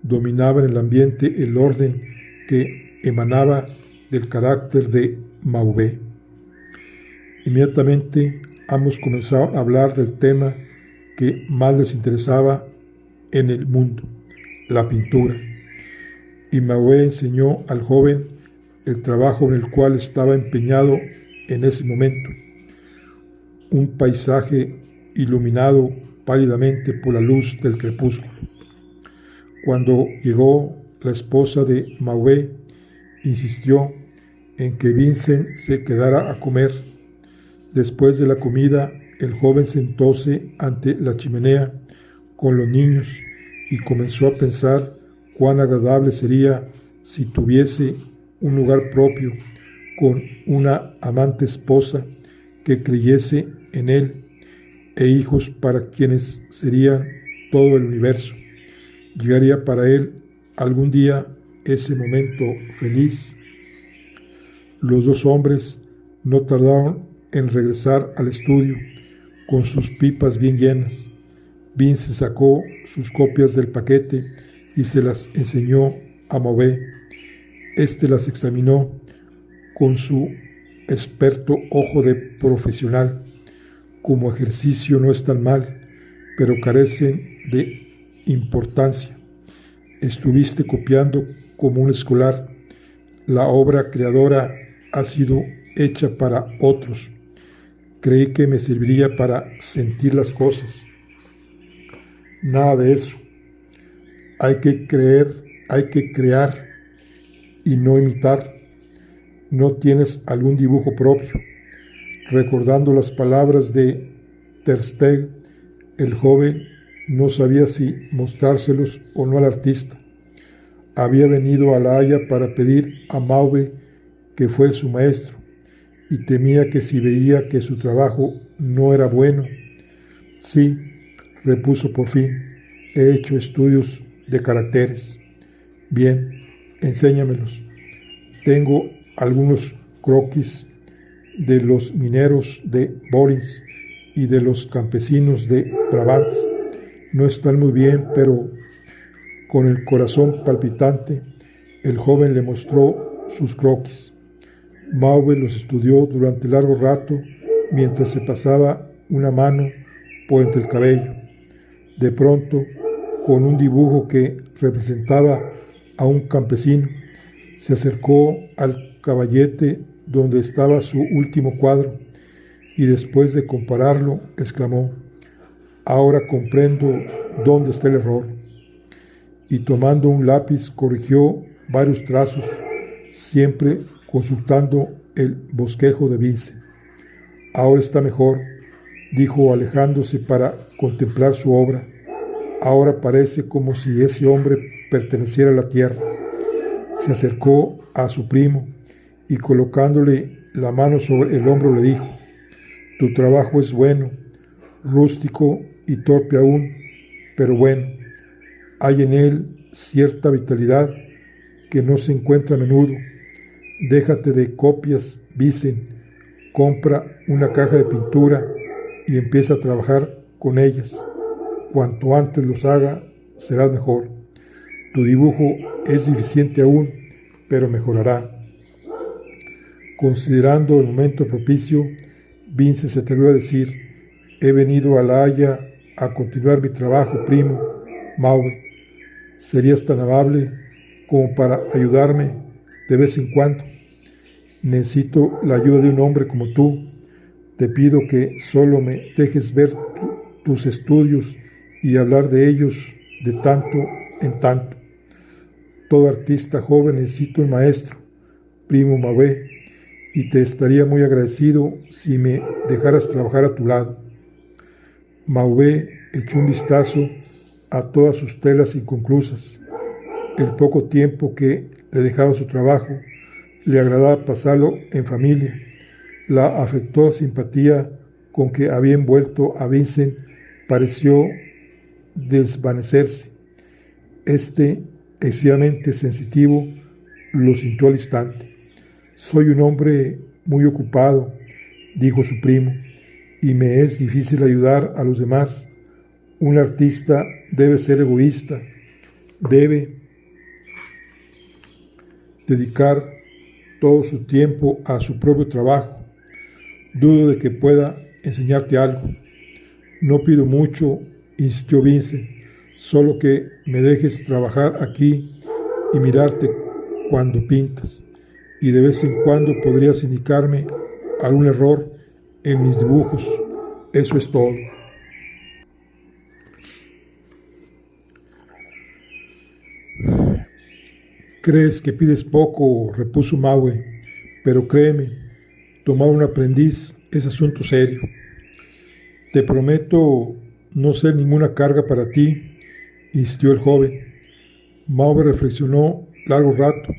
A: dominaba en el ambiente el orden que emanaba del carácter de Mauvais. Inmediatamente ambos comenzaron a hablar del tema que más les interesaba en el mundo, la pintura. Y Mauvais enseñó al joven el trabajo en el cual estaba empeñado en ese momento. Un paisaje iluminado pálidamente por la luz del crepúsculo. Cuando llegó la esposa de Mauvais, insistió en que Vincent se quedara a comer. Después de la comida, el joven sentóse ante la chimenea con los niños y comenzó a pensar cuán agradable sería si tuviese un lugar propio con una amante esposa que creyese en él e hijos para quienes serían todo el universo. Llegaría para él algún día ese momento feliz. Los dos hombres no tardaron en regresar al estudio con sus pipas bien llenas. Vince sacó sus copias del paquete y se las enseñó a Mauvais. Este las examinó con su experto ojo de profesional. Como ejercicio no están mal, pero carecen de importancia. Estuviste copiando como un escolar. La obra creadora ha sido hecha para otros. Creí que me serviría para sentir las cosas. Nada de eso. Hay que crear y no imitar. No tienes algún dibujo propio. Recordando las palabras de Ter Stegen, el joven no sabía si mostrárselos o no al artista. Había venido a La Haya para pedir a Mauvais, que fue su maestro, y temía que si veía que su trabajo no era bueno. Sí, repuso por fin, he hecho estudios de caracteres. Bien, enséñamelos. Tengo algunos croquis de los mineros de Borins y de los campesinos de Brabant. No están muy bien, pero con el corazón palpitante, el joven le mostró sus croquis. Mauvais los estudió durante largo rato mientras se pasaba una mano por entre el cabello. De pronto, con un dibujo que representaba a un campesino, se acercó al caballete donde estaba su último cuadro y después de compararlo, exclamó: ahora comprendo dónde está el error. Y tomando un lápiz corrigió varios trazos, siempre consultando el bosquejo de Vince. Ahora está mejor, dijo alejándose para contemplar su obra. Ahora parece como si ese hombre perteneciera a la tierra. Se acercó a su primo y colocándole la mano sobre el hombro le dijo: tu trabajo es bueno, rústico y torpe aún, pero bueno. Hay en él cierta vitalidad que no se encuentra a menudo. Déjate de copias, Vicen, compra una caja de pintura y empieza a trabajar con ellas. Cuanto antes los haga, serás mejor. Tu dibujo es deficiente aún, pero mejorará. Considerando el momento propicio, Vince se atrevió a decir: he venido a La Haya a continuar mi trabajo, primo Mauvais. ¿Serías tan amable como para ayudarme de vez en cuando? Necesito la ayuda de un hombre como tú. Te pido que solo me dejes ver tus estudios y hablar de ellos de tanto en tanto. Todo artista joven necesita un maestro, primo Mauvais, y te estaría muy agradecido si me dejaras trabajar a tu lado. Mauvais echó un vistazo a todas sus telas inconclusas. El poco tiempo que le dejaba su trabajo, le agradaba pasarlo en familia. La afectuosa simpatía con que había envuelto a Vincent pareció desvanecerse. Excesivamente sensitivo, lo sintió al instante. Soy un hombre muy ocupado, dijo su primo, y me es difícil ayudar a los demás. Un artista debe ser egoísta, debe dedicar todo su tiempo a su propio trabajo. Dudo de que pueda enseñarte algo. No pido mucho, insistió Vince, solo que me dejes trabajar aquí y mirarte cuando pintas, y de vez en cuando podrías indicarme algún error en mis dibujos. Eso es todo. Crees que pides poco, repuso Mauvais, pero créeme, tomar un aprendiz es asunto serio. Te prometo no ser ninguna carga para ti, insistió el joven. Mauvais reflexionó largo rato.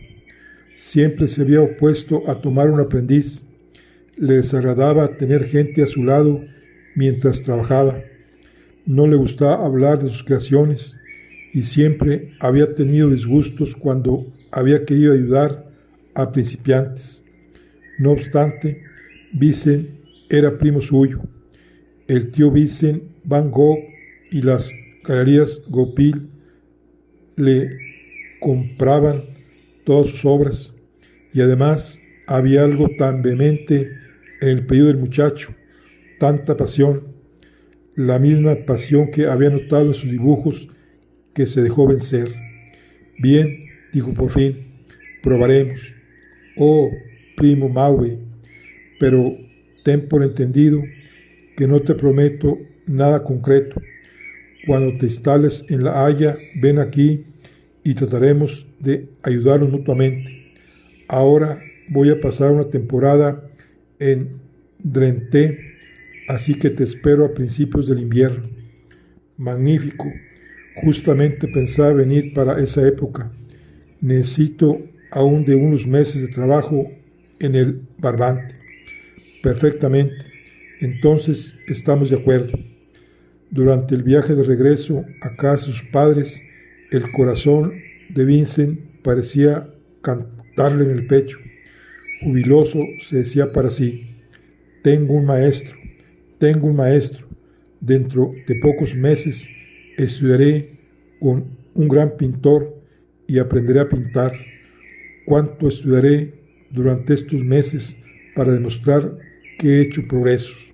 A: Siempre se había opuesto a tomar un aprendiz. Le desagradaba tener gente a su lado mientras trabajaba. No le gustaba hablar de sus creaciones y siempre había tenido disgustos cuando había querido ayudar a principiantes. No obstante, Vincent era primo suyo. El tío Vincent Van Gogh y las galerías Goupil le compraban todas sus obras, y además había algo tan vehemente en el pedido del muchacho, tanta pasión, la misma pasión que había notado en sus dibujos, que se dejó vencer. Bien, dijo por fin, probaremos. Oh, primo Maue, pero ten por entendido que no te prometo nada concreto. Cuando te instales en La Haya, ven aquí y trataremos de ayudarnos mutuamente. Ahora voy a pasar una temporada en Drenthe, así que te espero a principios del invierno. Magnífico. Justamente pensaba venir para esa época. Necesito aún de unos meses de trabajo en el barbante. Perfectamente. Entonces estamos de acuerdo. Durante el viaje de regreso a casa de sus padres, el corazón de Vincent parecía cantarle en el pecho. Jubiloso se decía para sí: tengo un maestro. Dentro de pocos meses estudiaré con un gran pintor y aprenderé a pintar. ¿Cuánto estudiaré durante estos meses para demostrar que he hecho progresos?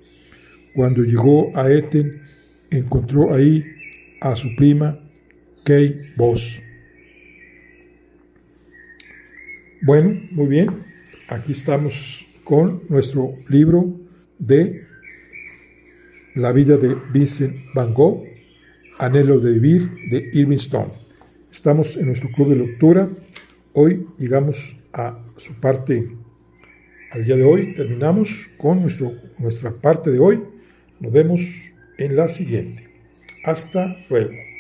A: Cuando llegó a Etten, encontró ahí a su prima Kay Voss. Bueno, muy bien. Aquí estamos con nuestro libro de La vida de Vincent Van Gogh, Anhelo de vivir, de Irving Stone. Estamos en nuestro club de lectura. Hoy llegamos a su parte. Al día de hoy terminamos con nuestra parte de hoy. Nos vemos en la siguiente. Hasta luego.